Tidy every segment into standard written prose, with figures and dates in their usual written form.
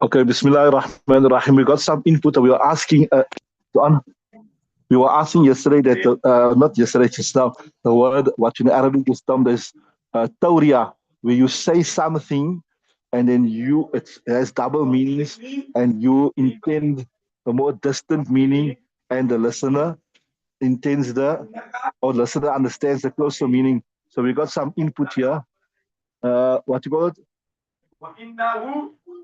Okay, Bismillah ar-Rahman ar-Rahim. We got some input. We were asking yesterday that, not yesterday, just now, the word, what in Arabic is termed as tawriya, where you say something and then it has double meanings and you intend the more distant meaning and the listener intends or listener understands the closer meaning. So we got some input here. What you call it?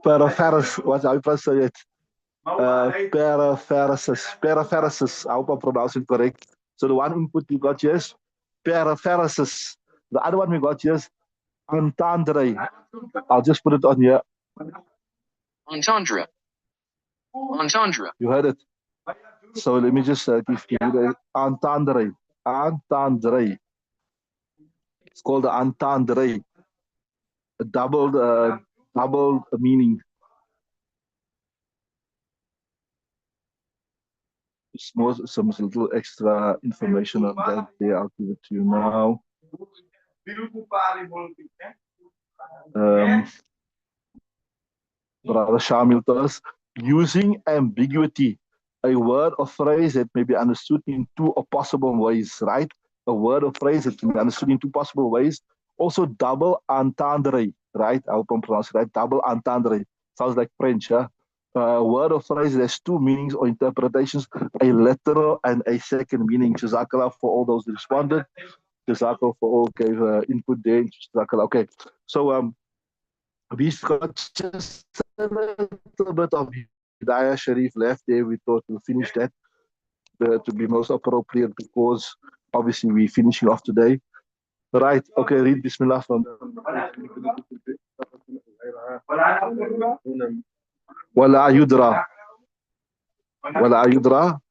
Paraphrasis. How you say it? Paraphrasis. I hope I'm pronouncing correct. So the one input we got here is paraphrasis. The other one we got here is entendre. I'll just put it on here. Entendre. Entendre. You heard it. So let me just give you the entendre. Entendre. It's called the entendre. A double meaning. Some little extra information on that there. I'll give it to you now. Brother Shamil tells us, using ambiguity, a word or phrase that may be understood in two possible ways, right? A word or phrase that can be understood in two possible ways. Also, double entendre, right? I hope I'm pronouncing it right. Double entendre. Sounds like French, huh? A word or phrase that has two meanings or interpretations, a literal and a second meaning. Jazakallah for all those who responded. Jazakallah for all gave input there. Jazakallah. Okay, so we've got just a little bit of Hidaayah Sharif left there. We thought we'll finish that to be most appropriate because obviously we're finishing off today. Right, okay, read Bismillah from Wala Yudra. Wala Yudra.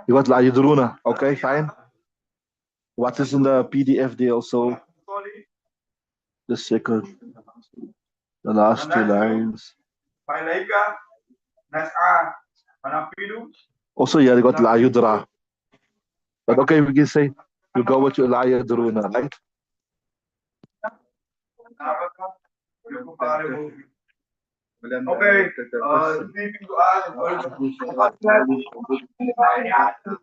You got La Yudruna. Okay, fine. What is in the PDF there also? The second, the last two lines. Also, yeah, they got La Yudra. But okay, we can say you go with your La Yudruna, right?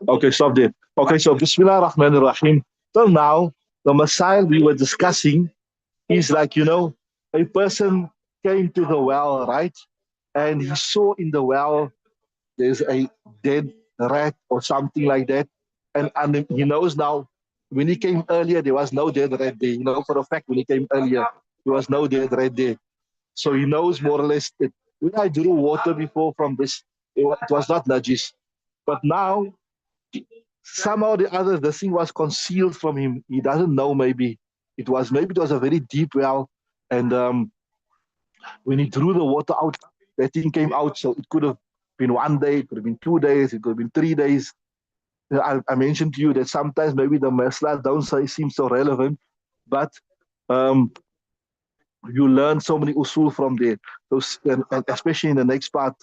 Okay, stop there. Okay, so Bismillah ar-Rahman ar-Rahim. Till now, the Messiah we were discussing is like, a person came to the well, right? And he saw in the well there's a dead rat or something like that. And he knows now when he came earlier, there was no dead rat there. You know, for a fact, when he came earlier, there was no dead rat there. So he knows more or less that when I drew water before from this, it was not najis. But now, somehow or the other, the thing was concealed from him. He doesn't know maybe. It was a very deep well. And when he drew the water out, that thing came out. So it could have been 1 day, it could have been 2 days, it could have been 3 days. I mentioned to you that sometimes maybe the masla don't seem so relevant, but you learn so many usul from there. And especially in the next part,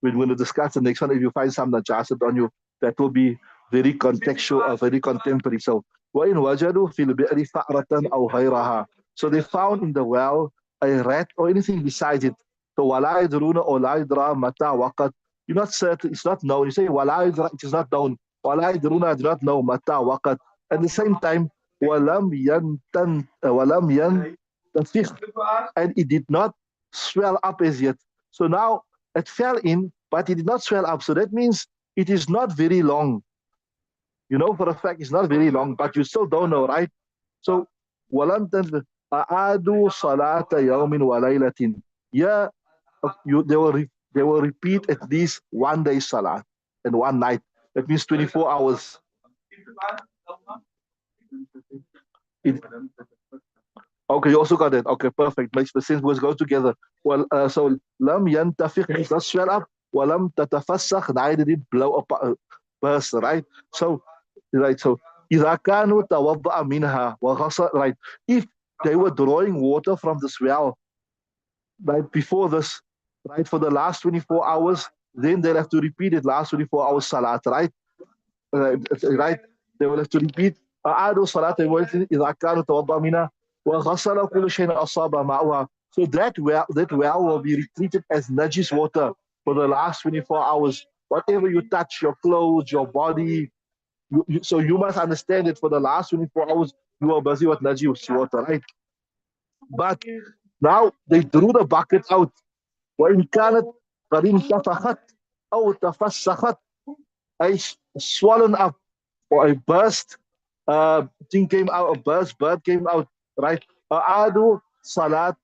when we discuss the next one, if you find some najasat on you, that will be very contextual or very contemporary. So, وَإِنْ وَجَدُوا فِي الْبِئْرِ فَأْرَةً أَوْ غَيْرَهَا. So they found in the well a rat or anything besides it. So وَلَا يَدْرُونَ أَوْ لَا يَدْرَى مَتَى وَقَتْ. You're not certain, it's not known. You say وَلَا يَدْرَى, it is not known. وَلَا يَدْرُونَ, I do not know مَتَى وَقَتْ. At the same time, وَلَمْ يَنْتَفِخْ, and it did not swell up as yet. So now it fell in, but it did not swell up. So that means it is not very long. You know for a fact it's not very long, but you still don't know, right? So, وَلَمْ تَنْفِخْ أَعَادُوا صَلَاةَ يَوْمٍ وَلَيْلَةٍ. Yeah, they will repeat at least 1 day salah and 1 night. That means 24 hours. Okay, you also got that. Okay, perfect. Makes the sense. Words go together. Well, so lam yantafiq means not swell up. Walam tatafasakh, neither did blow up, burst. Right. So, إذا كانوا توضأ منها وغسل. Right. If they were drawing water from this well, right before this, right, for the last 24 hours, then they'll have to repeat it last 24 hours salat. Right. Right. They will have to repeat. أعادوا صلاة إذا كانوا توضأ منها وغسل كل شيء أصاب معها. So that well will be treated as najis water for the last 24 hours. Whatever you touch, your clothes, your body, so you must understand that for the last 24 hours, you are busy with najis water, right? But now they drew the bucket out. وإن كانت قد انتفخت أو تفسخت أي swollen up or a burst thing came out, a burst bird came out, right? أعادوا صلاة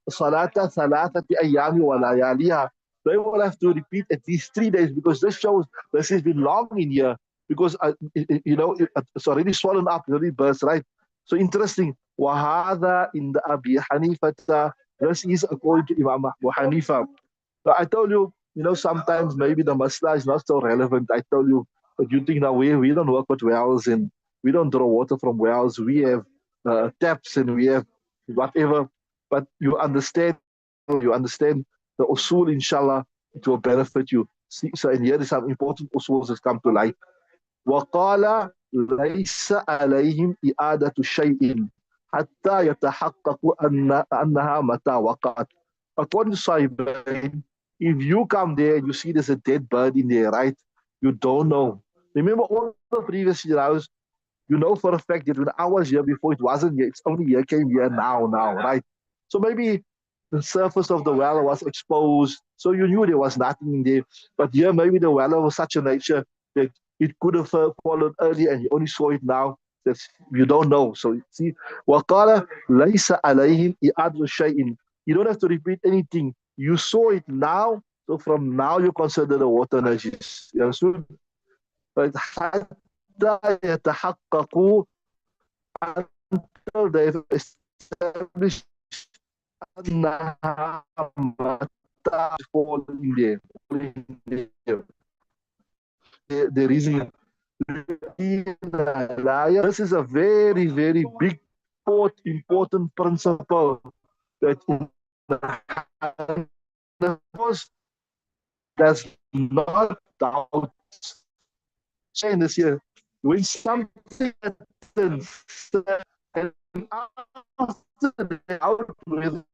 ثلاثة أيام ولياليها. They will have to repeat at least 3 days because this shows this has been long in here because it's already swollen up, it's already burst, right? So interesting. وهذا in the أبي حنيفة. This is according to Imam Abu Hanifa. So I told you, sometimes maybe the masla is not so relevant. I told you, but you think now we don't work with wells and we don't draw water from wells. We have taps and we have whatever. But you understand the usul, inshallah, it will benefit you. See, so and here is some important usuls that come to light. وقال ليس عليهم إعادة شيء حتى يتحققوا أنها متى وقعت. According to Sahibain, if you come there and you see there's a dead bird in there, right? You don't know. Remember all the previous years, you know for a fact that when I was here before, it wasn't here. It's only here, came here now, right? So maybe the surface of the well was exposed, so you knew there was nothing in there. But here, maybe the well was such a nature that it could have fallen earlier and you only saw it now. That's, you don't know. So see, وَقَالَ لَيْسَ عَلَيْهِمْ إِعَادُ شَيْءٍ. You don't have to repeat anything. You saw it now, so from now you consider the water najis. You understood? But حتى يتحققوا, until they've established أنها متى falling there. The reason. This is a very, very big, important principle that the force does not doubt. Saying this here, when something happens, and after the doubt, with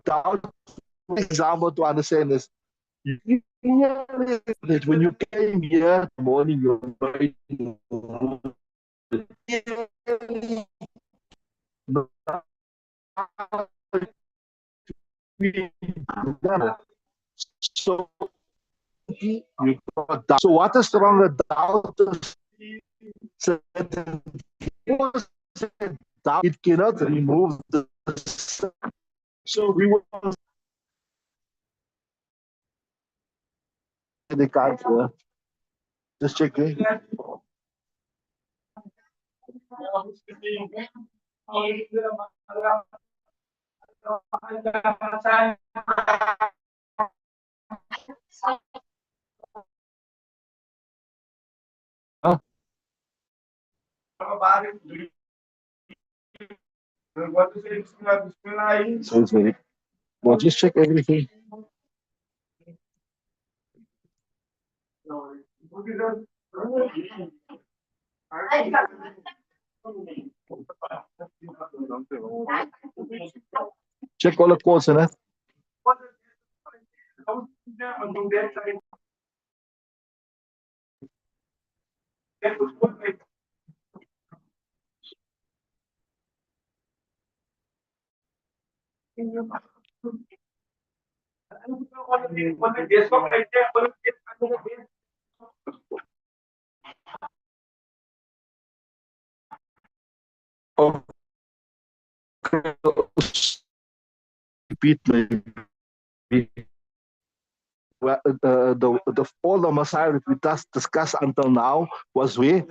doubt, for example, to understand this, that when you came here in the morning, you're waiting. So you got doubt. So what is stronger, doubt? Doubt, it cannot remove the. So we will. They can't. Just check it. Huh? So it's very. Well, just check everything. Check all the codes in it. Okay. Repeat maybe. Well, all the Messiah that we discussed until now was where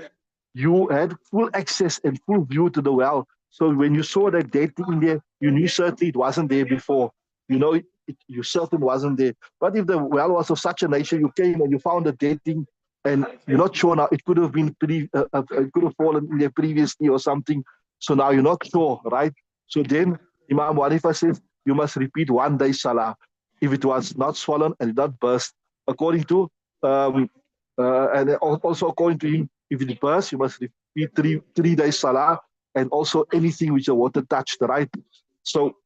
you had full access and full view to the well. So when you saw that dead thing in there, you knew certainly it wasn't there before. You certain wasn't there. But if the well was of such a nature, you came and you found a dead thing, and you're not sure now, it could have been it could have fallen in there previously or something. So now you're not sure, right? So then Imam Wanifa says you must repeat 1 day salah if it was not swollen and not burst, according to and also according to him, if it bursts, you must repeat three days salah. and also anything which the water touched, right? So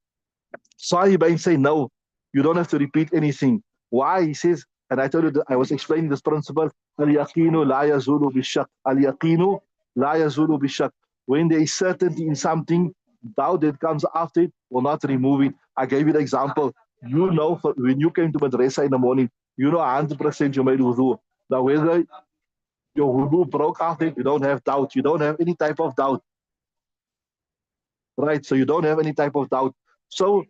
Sahibain say, no, you don't have to repeat anything. Why? He says, and I told you that I was explaining this principle, al-yaqinu la yazulu bishak. Al-yaqinu la yazulu bishak. When there is certainty in something, doubt that comes after it will not remove it. I gave you the example. You know, when you came to madrasa in the morning, you know 100% you made wudu. Now, whether your wudu broke after it, you don't have doubt. You don't have any type of doubt, right? So you don't have any type of doubt. So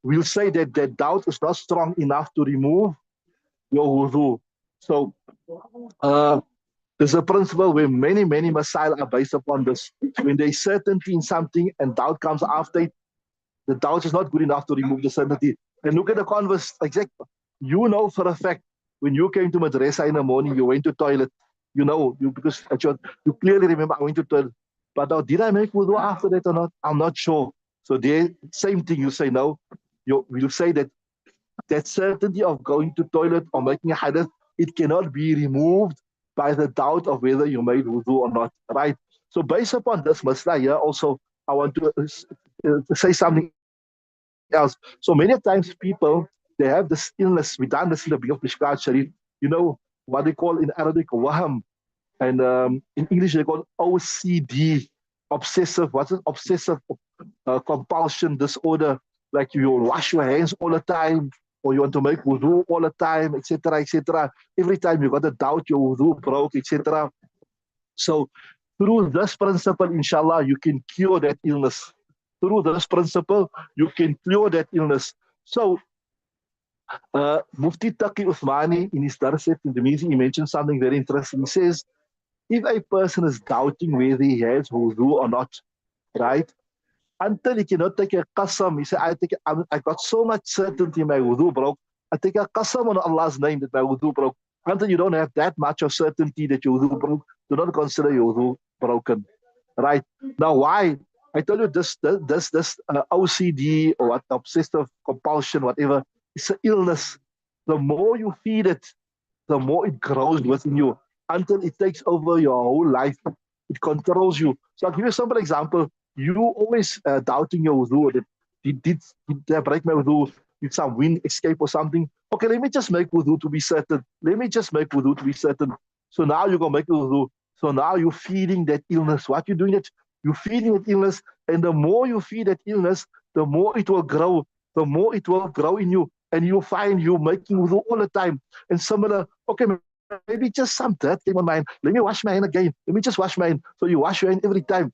we'll say that that doubt is not strong enough to remove your wudu. So uh, there's a principle where many masail are based upon this. When there's certainty in something and doubt comes after it, the doubt is not good enough to remove the certainty. And look at the converse. Exact. You know for a fact when you came to madrasa in the morning, you went to toilet. You know, because you clearly remember I went to toilet. But now, did I make wudu after that or not? I'm not sure. So there, same thing. You say no. You say that that certainty of going to toilet or making a hadith, it cannot be removed by the doubt of whether you made wudu or not, right? So based upon this masla here, also I want to say something else. So many times people, they have this illness. We done this in the beginning of Mishkat Sharif, you know, what they call in Arabic waham, and in English they call OCD, obsessive. What's it? Obsessive compulsion disorder. Like you wash your hands all the time, or you want to make wudu all the time, etc., etc. Every time you got a doubt your wudu broke, etc. So through this principle, inshallah, you can cure that illness. Through this principle, you can cure that illness. So Mufti Taqi Uthmani in his Darset in the meeting, he mentioned something very interesting. He says, if a person is doubting whether he has wudu or not, right? Until he cannot take a qasam, he said, I got so much certainty my wudu broke. I take a qasam on Allah's name that my wudu broke. Until you don't have that much of certainty that your wudu broke, do not consider your wudu broken. Right? Now, why? I tell you this OCD or what, obsessive compulsion, whatever, it's an illness. The more you feed it, the more it grows within you until it takes over your whole life. It controls you. So I'll give you a simple example. You always doubting your wudu. Did I break my wudu? Did some wind escape or something? Okay, let me just make wudu to be certain. Let me just make wudu to be certain. So now you're going to make wudu. So now you're feeding that illness. What you're doing it, you're feeding that illness. And the more you feed that illness, the more it will grow. The more it will grow in you. And you'll find you making wudu all the time. And similar, okay, maybe just some dirt came on my hand. Let me wash my hand again. Let me just wash my hand. So you wash your hand every time.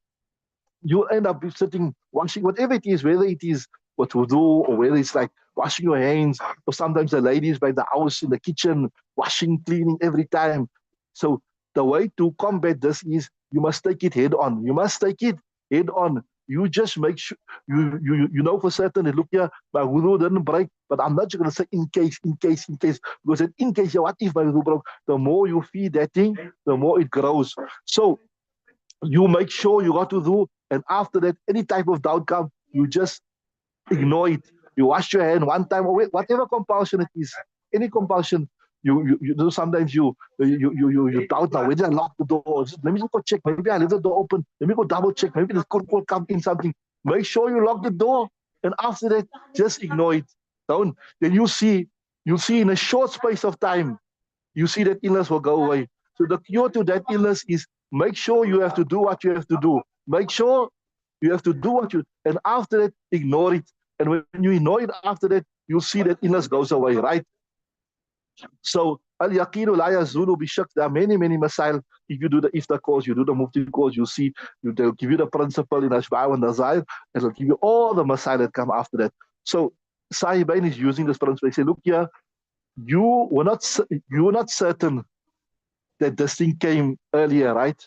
You end up sitting, washing, whatever it is, whether it is what wudu or whether it's like washing your hands, or sometimes the ladies by the house in the kitchen, washing, cleaning every time. So the way to combat this is you must take it head on. You must take it head on. You just make sure you know for certain that look here, my wudu didn't break, but I'm not just gonna say in case, because in case, yeah, what if my wudu broke? The more you feed that thing, the more it grows. So you make sure you got to do, and after that, any type of doubt comes, you just ignore it. You wash your hand one time, or whatever compulsion it is, any compulsion. You do sometimes you doubt now whether I lock the door. Let me just go check. Maybe I leave the door open. Let me go double check. Maybe this could come in something. Make sure you lock the door, and after that, just ignore it. Don't. Then you see in a short space of time, you see that illness will go away. So the cure to that illness is make sure you have to do what you have to do. Make sure you have to do what you, and after that, ignore it. And when you ignore it after that, you'll see that illness goes away, right? So al-yaqinu la yazulu bi-shak. There are many masail. If you do the iftar course, you do the mufti course, you'll see they'll give you the principle in Ashba'u and Nazair, and they'll give you all the masail that come after that. So Sahibain is using this principle. They say, look here, you were not certain that this thing came earlier, right?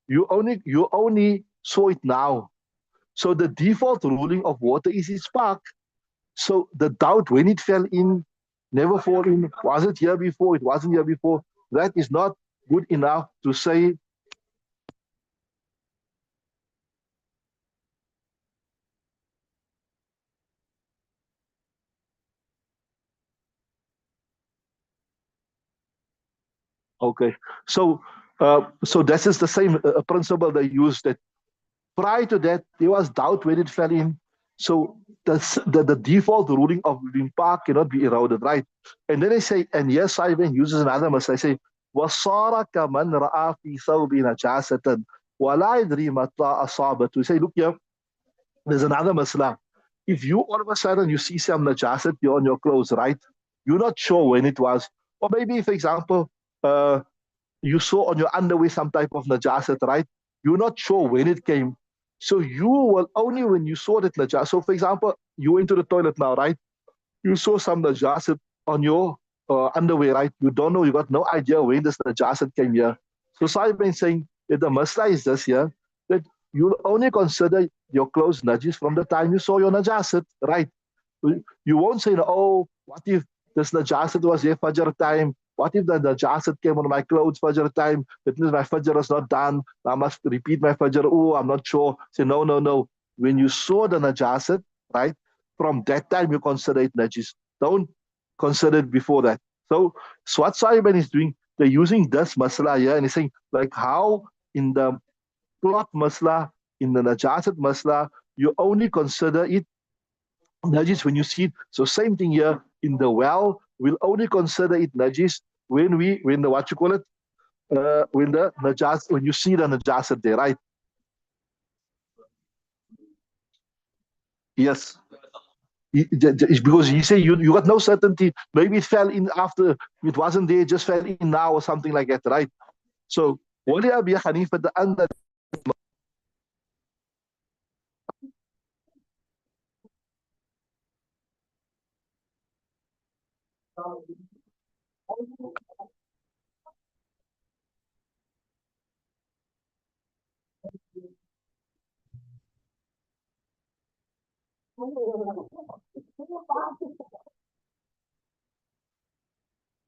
You only saw it now. So the default ruling of water is its spark. So the doubt when it fell in, never fall in, was it here before? It wasn't here before. That is not good enough to say. Okay, so so this is the same principle they use, that Prior to that, there was doubt when it fell in. So the default ruling of limpa cannot be eroded, right? And then they say, and yes, Ivan uses another masla. I say, وَصَارَ كَمَنْ رَأَى فِي ثَوْبِ نَجَاسَةً وَلَا يَدْرِي مَتَى أَصَابَتْهُ. We say, look here, there's another masla. If you all of a sudden you see some najasat on your clothes, right? You're not sure when it was. Or maybe, for example, uh, you saw on your underwear some type of najasat, right? You're not sure when it came. So you will only when you saw that najasat. So, for example, you went to the toilet now, right? You saw some najasat on your underwear, right? You don't know, you got no idea when this najasat came here. So Sahib been saying that the masla is this here, that you'll only consider your clothes najis from the time you saw your najasat, right? You won't say, oh, what if this najasat was here fajr time? What if the najasat came on my clothes fajr time? That means my fajr is not done. I must repeat my fajr. Oh, I'm not sure. Say, no, no, no. When you saw the najasat, right? From that time you consider it najis. Don't consider it before that. So what Saiban is doing, they're using this masla here and he's saying like how in the cloth masla, in the najasat masla, you only consider it najis when you see it. So same thing here in the well, we'll only consider it najis when the what you call it, when the najas when you see the najasat there, right? Yes. Because you say you got no certainty. Maybe it fell in after it wasn't there, just fell in now or something like that, right? So Wali Abi Hanifa the under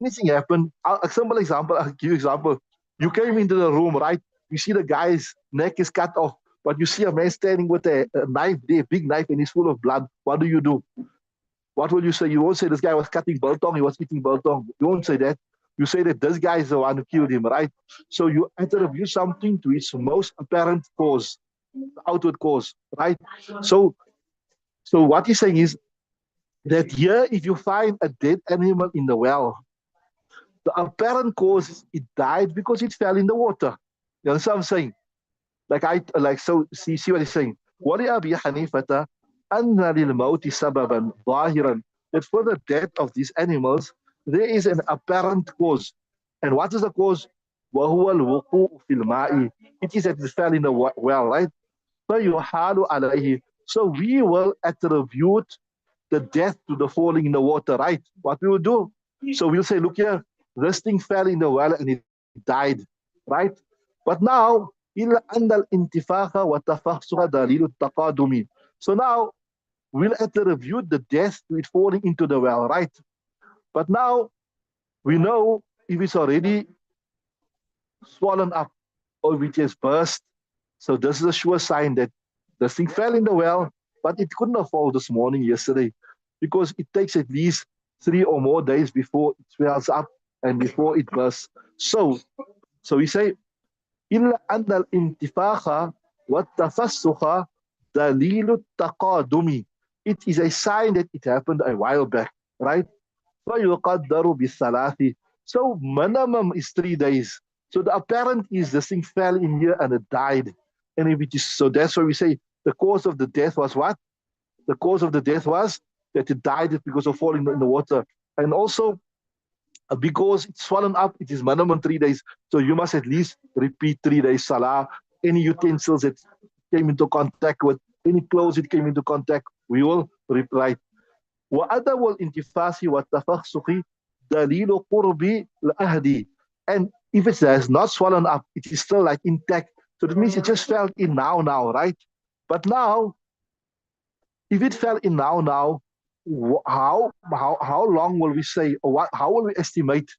anything happened. A simple example, I'll give you example. You came into the room, right? You see the guy's neck is cut off, but you see a man standing with a knife there, big knife, and he's full of blood. What do? What will you say? You won't say this guy was cutting biltong, he was eating biltong. You won't say that. You say that this guy is the one who killed him, right? So you attribute something to its most apparent cause, outward cause, right? So so what he's saying is that here, if you find a dead animal in the well, the apparent cause is it died because it fell in the water. You understand what I'm saying? So see what he's saying. وَلِأَبِي حَنِيفَةَ أَنَّ لِلْمَوْتِ سَبَبًا ظَاهِرًا, that for the death of these animals, there is an apparent cause. And what is the cause? وَهُوَ الْوُقُوءُ فِي الْمَاءِ, it is that it fell in the well, right? فَيُحَالُ عَلَيْهِ, so we will attribute the death to the falling in the water, right? What we will do? So we'll say, look here, this thing fell in the well and it died, right? But now, إلا أن الانتفاخ والتفحص دليل التقادم. So now we'll attribute the death to it falling into the well, right? But now we know if it's already swollen up or if it has burst. So this is a sure sign that the thing fell in the well, but it couldn't have fallen this morning, yesterday, because it takes at least 3 or more days before it swells up and before it bursts. So we say, إلا أن الانتفاخ والتفسخ دليل التقادم. It is a sign that it happened a while back, right? فيقدر بالثلاث. So minimum is 3 days. So the apparent is this thing fell in here and it died. And if it is so, that's why we say the cause of the death was what? The cause of the death was that it died because of falling in the water. And also because it's swollen up, it is minimum 3 days. So you must at least repeat 3 days salah. Any utensils that came into contact with, any clothes it came into contact, we will reply. وعدم الانتفاس والتفسخ دليل قرب الأهد. And if it has not swollen up, it is still like intact. So that means it just fell in now, right? But now, if it fell in now, how long will we say, or what, how will we estimate?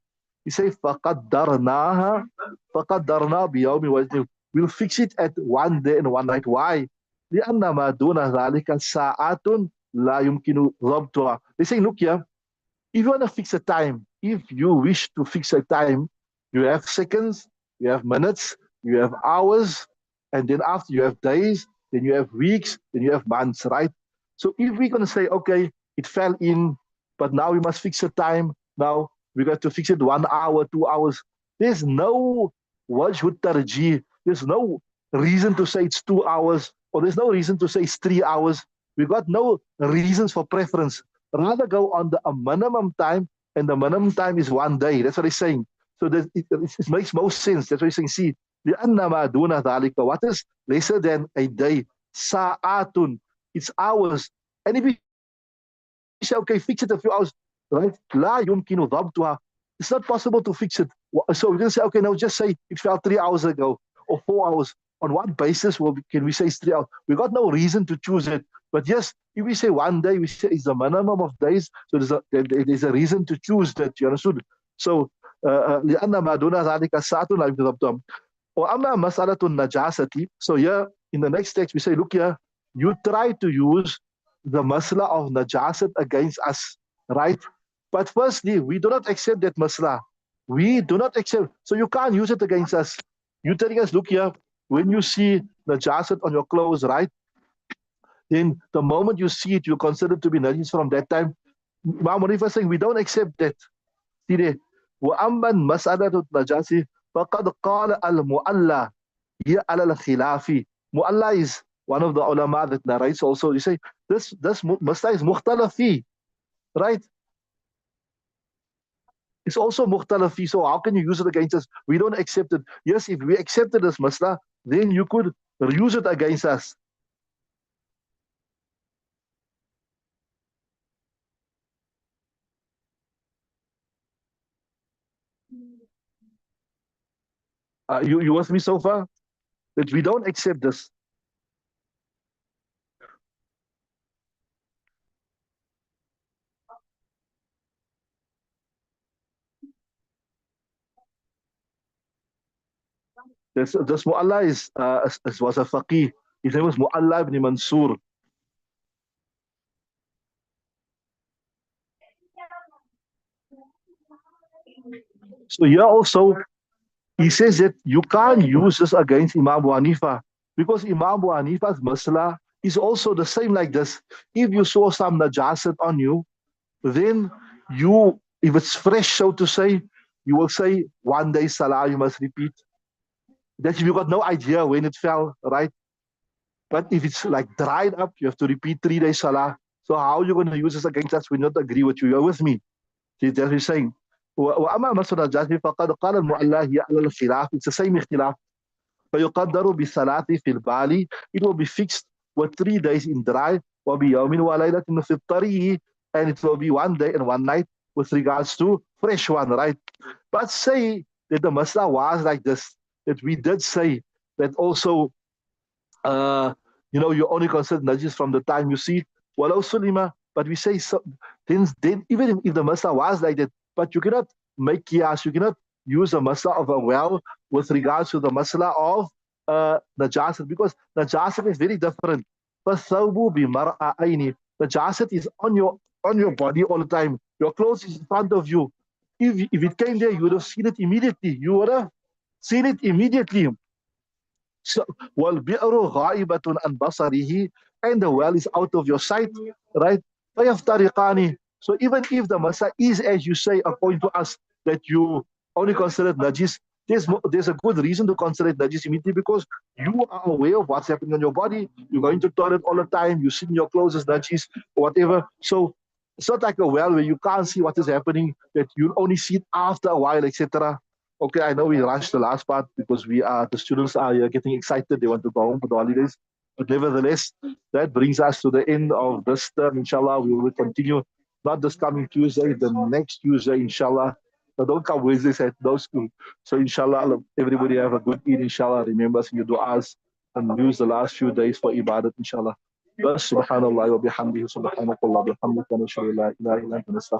We say فقدرناها فقدرنا بيوم وزن. We'll fix it at 1 day and 1 night. Why? لأن ما دون ذلك ساعات لا يمكن ضبطها. They say, look here, if you want to fix a time, if you wish to fix a time, you have seconds, you have minutes, you have hours, and then after you have days, then you have weeks, then you have months, right? So if we're going to say, okay, it fell in, but now we must fix the time. Now we got to fix it 1 hour, 2 hours. There's no wajhut tarjih. There's no reason to say it's 2 hours, or there's no reason to say it's 3 hours. We got no reasons for preference. Rather go on a minimum time, and the minimum time is 1 day. That's what he's saying. So that it makes most sense. That's what he's saying. See, what is lesser than a day? Sa'atun. It's hours. And if you say, okay, fix it a few hours, right? لا يمكن ضبطها. It's not possible to fix it. So we're going to say, okay, now just say it fell 3 hours ago or 4 hours. On what basis can we say it's 3 hours? We got no reason to choose it. But yes, if we say 1 day, we say it's the minimum of days. So there's a reason to choose that. You understood? So لأن ما دون ذلك ساعة لا يمكن ضبطها. وأما مسألة النجاسة. So here in the next text we say, look here, you try to use the masla of najasat against us, right? But firstly, we do not accept that masla. We do not accept. So you can't use it against us. You telling us, look here, when you see najasat on your clothes, right? Then the moment you see it, you consider it to be najis from that time. Imam Munif is saying, we don't accept that. See there. وأما مسألة النجاسة فقد قال المؤلى هي على الخلاف. Mu'alla is one of the ulama that narrates also. You say this masla is mukhtalafi, right? It's also mukhtalafi. So how can you use it against us? We don't accept it. Yes, if we accepted this masla, then you could use it against us. You with me so far? That we don't accept this. This Mu'alla was a faqih. His name was Mu'alla ibn Mansur. So here also, he says that you can't use this against Imam Abu Hanifa because Imam Abu Hanifa's masla is also the same like this. If you saw some najasat on you, then if it's fresh, so to say, you will say 1 day salah, you must repeat. That if you got no idea when it fell, right? But if it's like dried up, you have to repeat 3 days salah. So how are you going to use this against us? We not agree with you. You're with me. See, that's what he's saying. وأما مسألة الجزم فقد قال المؤلف هي على الخلاف. It's the same اختلاف. فيقدر بالثلاث في البالي. It will be fixed with 3 days in dry. وبيوم وليلة في الطريق. And it will be 1 day and 1 night with regards to fresh one, right? But say that the masla was like this, that we did say that also, you only consider najis from the time you see it. Walau sulima, but we say so, then even if the masla was like that, but you cannot make qiyas, you cannot use the masla of a well with regards to the masla of najasat, because najasat is very different. فَالثَّوْبُ بِمَرْأَيْنِ. Najasat is on your body all the time. Your clothes is in front of you. If it came there, you would have seen it immediately. You would have seen it immediately. So, وَالْبِئْرُ غَائِبَةٌ عَنْ بَصَرِهِ. And the well is out of your sight, right? فَيَفْتَرِقَانِ. So even if the masa is, as you say, according to us, that you only consider it najis, there's a good reason to consider it najis immediately, because you are aware of what's happening on your body. You're going to toilet all the time. You see your clothes as najis or whatever. So it's not like a well where you can't see what is happening, that you only see it after a while, etc. Okay, I know we rushed the last part because the students are getting excited. They want to go home for the holidays. But nevertheless, that brings us to the end of this term. Inshallah, we will continue, not this coming Tuesday, the next Tuesday, inshallah. So don't come Wednesdays at no school. So inshallah, everybody have a good Eid, inshallah. Remember your du'as and use the last few days for ibadat, inshallah. بس سبحان الله وبحمده سبحانك اللهم وبحمدك نشهد لا اله الا انت نستغفرك